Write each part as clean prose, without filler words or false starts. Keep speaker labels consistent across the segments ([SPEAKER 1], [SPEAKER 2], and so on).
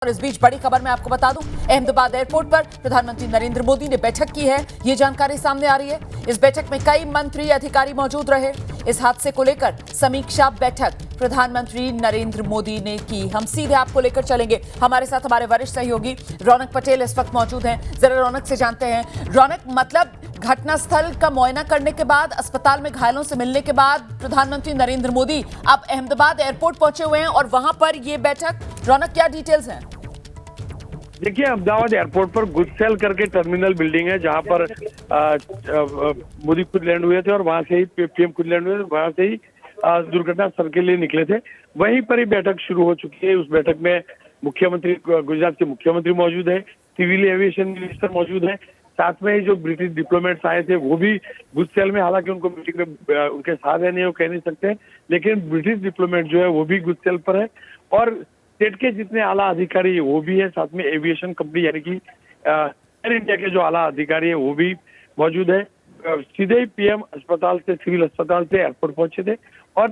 [SPEAKER 1] और इस बीच बड़ी खबर मैं आपको बता दूं, अहमदाबाद एयरपोर्ट पर प्रधानमंत्री नरेंद्र मोदी ने बैठक की है। ये जानकारी सामने आ रही है। इस बैठक में कई मंत्री अधिकारी मौजूद रहे। इस हादसे को लेकर समीक्षा बैठक प्रधानमंत्री नरेंद्र मोदी ने की। हम सीधे आपको लेकर चलेंगे। हमारे साथ हमारे वरिष्ठ सहयोगी रौनक पटेल इस वक्त मौजूद हैं। जरा रौनक से जानते हैं, रौनक, मतलब घटनास्थल का मुआयना करने के बाद, अस्पताल में घायलों से मिलने के बाद प्रधानमंत्री नरेंद्र मोदी अब अहमदाबाद एयरपोर्ट पहुंचे हुए हैं और वहां पर ये बैठक। रौनक, क्या डिटेल्स हैं?
[SPEAKER 2] देखिए, अहमदाबाद एयरपोर्ट पर गुजसेल करके टर्मिनल बिल्डिंग है, जहां पर मोदी खुद लैंड हुए थे और वहां से ही पीएम खुद लैंड हुए थे। वहां से ही दुर्घटना स्थल के लिए निकले थे। वहीं पर ही बैठक शुरू हो चुकी है। उस बैठक में मुख्यमंत्री, गुजरात के मुख्यमंत्री मौजूद है, सिविल एविएशन मिनिस्टर मौजूद है, साथ में ही जो ब्रिटिश डिप्लोमेट्स आए थे वो भी गुजसेल में, हालांकि उनको मीटिंग में उनके साथ है नहीं, वो कह नहीं सकते, लेकिन ब्रिटिश डिप्लोमेट जो है वो भी गुजसेल पर है और स्टेट के जितने आला अधिकारी है वो भी है, साथ में एविएशन कंपनी यानी कि एयर इंडिया के जो आला अधिकारी है वो भी मौजूद है। सीधे ही पीएम अस्पताल से, सिविल अस्पताल से एयरपोर्ट पहुंचे थे और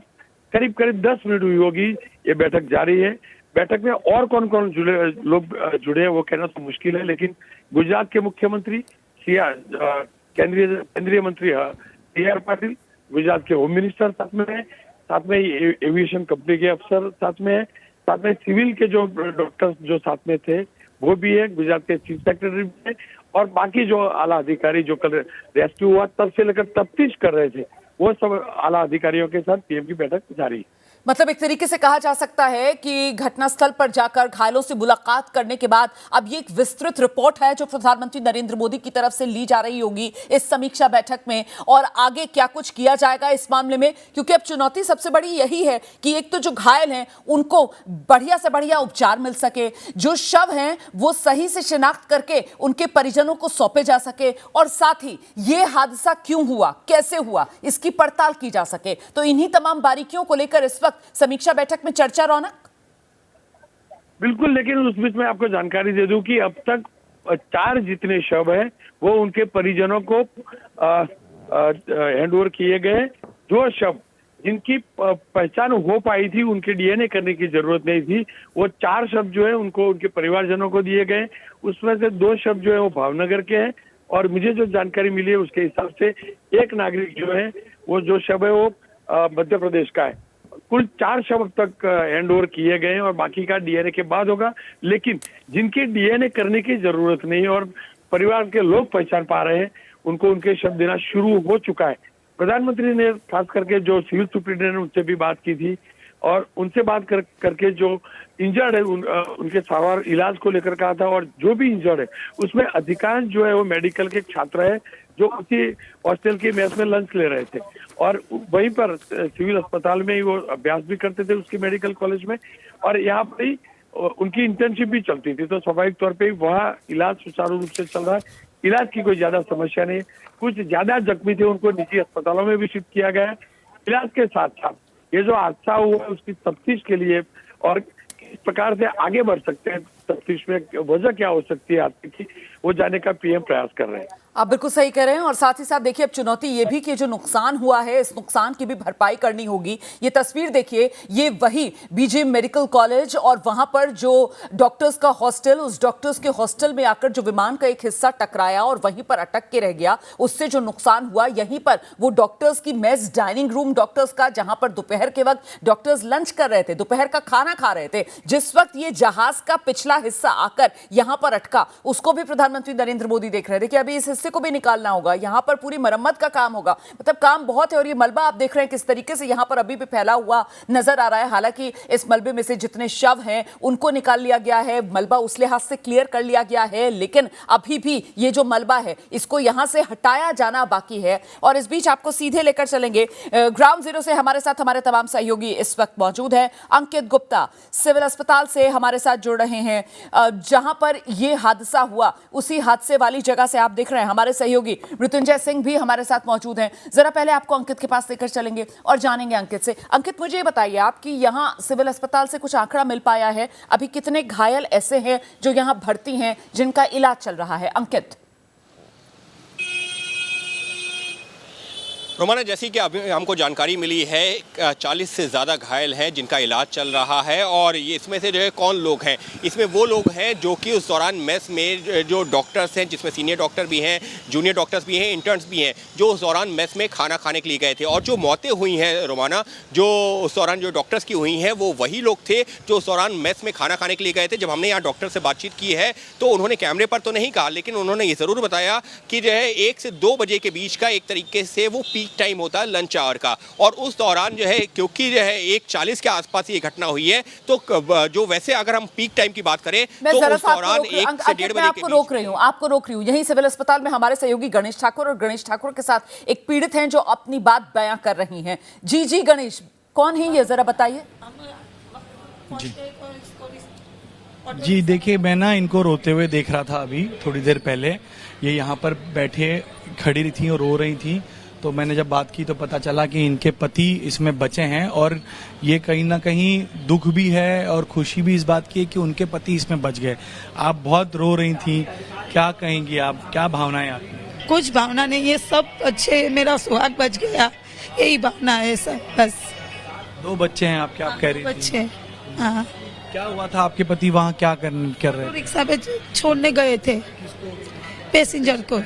[SPEAKER 2] करीब करीब 10 मिनट हुई होगी ये बैठक जारी है। बैठक में और कौन कौन लोग जुड़े हैं वो कहना तो मुश्किल है, लेकिन गुजरात के मुख्यमंत्री, केंद्रीय मंत्री सी.आर. पाटिल, गुजरात के होम मिनिस्टर साथ में है, साथ में एविएशन कंपनी के अफसर साथ में है, साथ में सिविल के जो डॉक्टर्स जो साथ में थे वो भी है, गुजरात के चीफ सेक्रेटरी भी है और बाकी जो आला अधिकारी जो कल रेस्क्यू हुआ तब से लेकर तफ्तीश कर रहे थे वो सब आला अधिकारियों के साथ पीएम की बैठक जारी है।
[SPEAKER 1] मतलब एक तरीके से कहा जा सकता है कि घटनास्थल पर जाकर घायलों से मुलाकात करने के बाद अब ये एक विस्तृत रिपोर्ट है जो प्रधानमंत्री नरेंद्र मोदी की तरफ से ली जा रही होगी इस समीक्षा बैठक में, और आगे क्या कुछ किया जाएगा इस मामले में, क्योंकि अब चुनौती सबसे बड़ी यही है कि एक तो जो घायल हैं उनको बढ़िया से बढ़िया उपचार मिल सके, जो शव हैं वो सही से शिनाख्त करके उनके परिजनों को सौंपे जा सके, और साथ ही ये हादसा क्यों हुआ, कैसे हुआ, इसकी पड़ताल की जा सके। तो इन्हीं तमाम बारीकियों को लेकर इस वक्त समीक्षा बैठक में चर्चा। रौनक,
[SPEAKER 2] बिल्कुल, लेकिन उस बीच में आपको जानकारी दे दूं कि अब तक 4 जितने शव हैं वो उनके परिजनों को हैंडओवर किए गए। जो शव जिनकी पहचान हो पाई थी, उनके डीएनए करने की जरूरत नहीं थी, वो 4 शव जो है उनको उनके परिवारजनों को दिए गए। उसमें से 2 शव जो है वो भावनगर के हैं और मुझे जो जानकारी मिली है उसके हिसाब से एक नागरिक जो है वो जो शव है वो मध्य प्रदेश का है। कुल 4 शव अब तक हैंड ओवर किए गए हैं और बाकी का डीएनए के बाद होगा, लेकिन जिनके डीएनए करने की जरूरत नहीं और परिवार के लोग पहचान पा रहे हैं उनको उनके शव देना शुरू हो चुका है। प्रधानमंत्री ने खास करके जो सिविल सुप्रिंटेंडेंट उनसे भी बात की थी और उनसे बात करके जो इंजर्ड है उनके सावार इलाज को लेकर कहा था, और जो भी इंजर्ड है उसमें अधिकांश जो है वो मेडिकल के छात्र है जो उसी हॉस्टल की मेस में लंच ले रहे थे और वहीं पर सिविल अस्पताल में ही वो अभ्यास भी करते थे उसकी मेडिकल कॉलेज में, और यहाँ पर ही उनकी इंटर्नशिप भी चलती थी। तो स्वाभाविक तौर पे वहाँ इलाज सुचारू रूप से चल रहा है, इलाज की कोई ज्यादा समस्या नहीं। कुछ ज्यादा जख्मी थे उनको निजी अस्पतालों में भी शिफ्ट किया गया है। इलाज के साथ साथ ये जो हादसा हुआ है उसकी तफ्तीश के लिए और किस प्रकार से आगे बढ़ सकते हैं तफ्तीश में, वजह क्या हो सकती है हादसे की, वो जानने का पीएम प्रयास कर रहे हैं।
[SPEAKER 1] आप बिल्कुल सही कह रहे हैं, और साथ ही साथ देखिए अब चुनौती ये भी कि जो नुकसान हुआ है इस नुकसान की भी भरपाई करनी होगी। ये तस्वीर देखिए, ये वही बीजेएम मेडिकल कॉलेज और वहां पर जो डॉक्टर्स का हॉस्टल, उस डॉक्टर्स के हॉस्टल में आकर जो विमान का एक हिस्सा टकराया और वहीं पर अटक के रह गया, उससे जो नुकसान हुआ, यहीं पर वो डॉक्टर्स की मेस, डाइनिंग रूम डॉक्टर्स का, जहां पर दोपहर के वक्त डॉक्टर्स लंच कर रहे थे, दोपहर का खाना खा रहे थे, जिस वक्त ये जहाज का पिछला हिस्सा आकर यहां पर अटका, उसको भी प्रधानमंत्री नरेंद्र मोदी देख रहे थे कि अभी इस हिस्से को भी निकालना होगा, यहां पर पूरी मरम्मत का काम होगा। मतलब काम बहुत है, और ये मलबा आप देख रहे हैं किस तरीके से यहां पर अभी भी फैला हुआ नजर आ रहा है। हालांकि इस मलबे में से जितने शव हैं उनको निकाल लिया गया है, मलबा उस लिहाज से क्लियर कर लिया गया है, लेकिन अभी भी ये जो मलबा है इसको यहां से हटाया जाना बाकी है। और इस बीच आपको सीधे लेकर चलेंगे ग्राउंड जीरो से। हमारे साथ हमारे तमाम सहयोगी इस वक्त मौजूद हैं। अंकित गुप्ता सिविल अस्पताल से हमारे साथ जुड़ रहे हैं, जहां पर यह हादसा हुआ उसी हादसे वाली जगह से आप देख रहे हैं हमारे सहयोगी मृत्युंजय सिंह भी हमारे साथ मौजूद हैं। जरा पहले आपको अंकित के पास लेकर चलेंगे और जानेंगे अंकित से। अंकित, मुझे ये बताइए आप कि यहाँ सिविल अस्पताल से कुछ आंकड़ा मिल पाया है, अभी कितने घायल ऐसे हैं जो यहाँ भर्ती हैं, जिनका इलाज चल रहा है? अंकित।
[SPEAKER 3] रोमाना, जैसी कि अभी हमको जानकारी मिली है 40 से ज़्यादा घायल हैं जिनका इलाज चल रहा है। और ये इसमें से जो है कौन लोग हैं, इसमें वो लोग हैं जो कि उस दौरान मेस में जो डॉक्टर्स हैं, जिसमें सीनियर डॉक्टर भी हैं, जूनियर डॉक्टर्स भी हैं, इंटर्न्स भी हैं, जो उस दौरान मेस में खाना खाने के लिए गए थे। और जो मौतें हुई हैं रोमाना, जो उस दौरान जो डॉक्टर्स की हुई हैं, वो वही लोग थे जो उस दौरान मेस में खाना खाने के लिए गए थे। जब हमने यहाँ डॉक्टर से बातचीत की है तो उन्होंने कैमरे पर तो नहीं कहा, लेकिन उन्होंने ये ज़रूर बताया कि जो है 1 से 2 बजे के बीच का एक तरीके से वो पीक टाइम होता है लंच आवर का। और उस दौरान जो है, क्योंकि जो है 1:40 के आसपास ये घटना हुई है, तो जो वैसे अगर हम पीक टाइम की बात करें तो उस दौरान 1 से 1:30 बजे के
[SPEAKER 1] आपको रोक रही हूँ। यहीं सिविल अस्पताल में हमारे सहयोगी गणेश ठाकुर, और गणेश ठाकुर के साथ एक पीड़ित हैं जो अपनी बात बयां कर रही हैं। जी गणेश, कौन है ये, जरा बताइए।
[SPEAKER 4] जी देखिए, मैं ना इनको रोते हुए देख रहा था अभी थोड़ी देर पहले। ये यहाँ पर बैठे खड़ी रही थी और रो रही थी, तो मैंने जब बात की तो पता चला कि इनके पति इसमें बचे हैं। और ये कहीं ना कहीं दुख भी है और खुशी भी इस बात की है कि उनके पति इसमें बच गए। आप बहुत रो रही थी, क्या कहेंगी आप, क्या भावनाएं आपकी?
[SPEAKER 5] कुछ भावना नहीं है, सब अच्छे, मेरा सुहाग बच गया, यही भावना है सब, बस।
[SPEAKER 4] 2 बच्चे हैं आपके, आप कह रही थी।
[SPEAKER 5] बच्चे, हाँ।
[SPEAKER 4] क्या हुआ था, आपके पति वहाँ क्या कर रहे थे?
[SPEAKER 5] रिक्शा पे छोड़ने गए थे पैसेंजर को,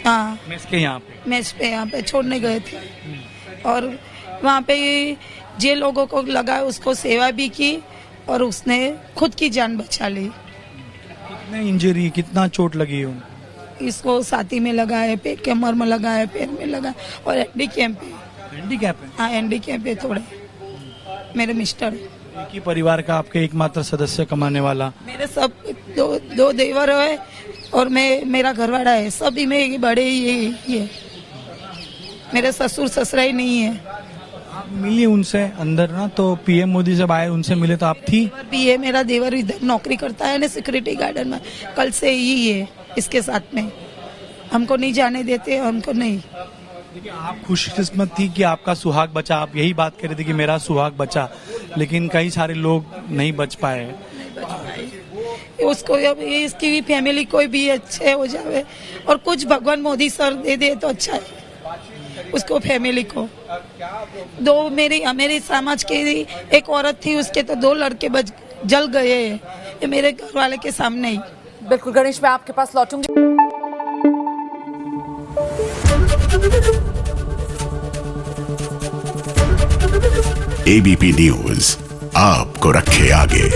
[SPEAKER 5] हाँ,
[SPEAKER 4] मेस के यहाँ पे?
[SPEAKER 5] मेस पे यहाँ पे छोड़ने गए थे। और वहाँ पे जे लोगों को लगा उसको सेवा भी की और उसने खुद की जान बचा ली।
[SPEAKER 4] कितने इंजरी, कितना चोट लगी है उनको?
[SPEAKER 5] इसको छाती में लगा है, पेट कमर में लगा है, पैर में लगा है और हैंडीकैप है।
[SPEAKER 4] हैंडीकैप है?
[SPEAKER 5] हाँ, हैंडीकैप है थोड़े। मेरे मिस्टर,
[SPEAKER 4] एक ही परिवार का आपके एकमात्र सदस्य कमाने वाला?
[SPEAKER 5] मेरे सब दो देवर है और मेरा घरवाला है, सभी में बड़े ये मेरे ससुर ससुरा ही नहीं है।
[SPEAKER 4] आप मिली उनसे अंदर ना, तो पीएम मोदी जब आए उनसे मिले तो आप थी?
[SPEAKER 5] भी है, मेरा देवर इधर नौकरी करता है ना सिक्योरिटी गार्डन में, कल से ही है इसके साथ में। हमको नहीं जाने देते, हमको नहीं।
[SPEAKER 4] देखिए, आप खुशकिस्मत थी कि आपका सुहाग बचा, आप यही बात कर रहे थे कि मेरा सुहाग बचा, लेकिन कई सारे लोग नहीं बच पाए।
[SPEAKER 5] उसको अब इसकी भी फैमिली कोई भी अच्छे हो जावे और कुछ भगवान मोदी सर दे दे तो अच्छा है उसको, फैमिली को। 2 मेरी समाज की एक औरत थी, उसके तो 2 लड़के जल गए हैं, ये मेरे घर वाले के सामने ही।
[SPEAKER 1] बिल्कुल गणेश, मैं आपके पास लौटूंगी।
[SPEAKER 6] एबीपी न्यूज आपको रखे आगे।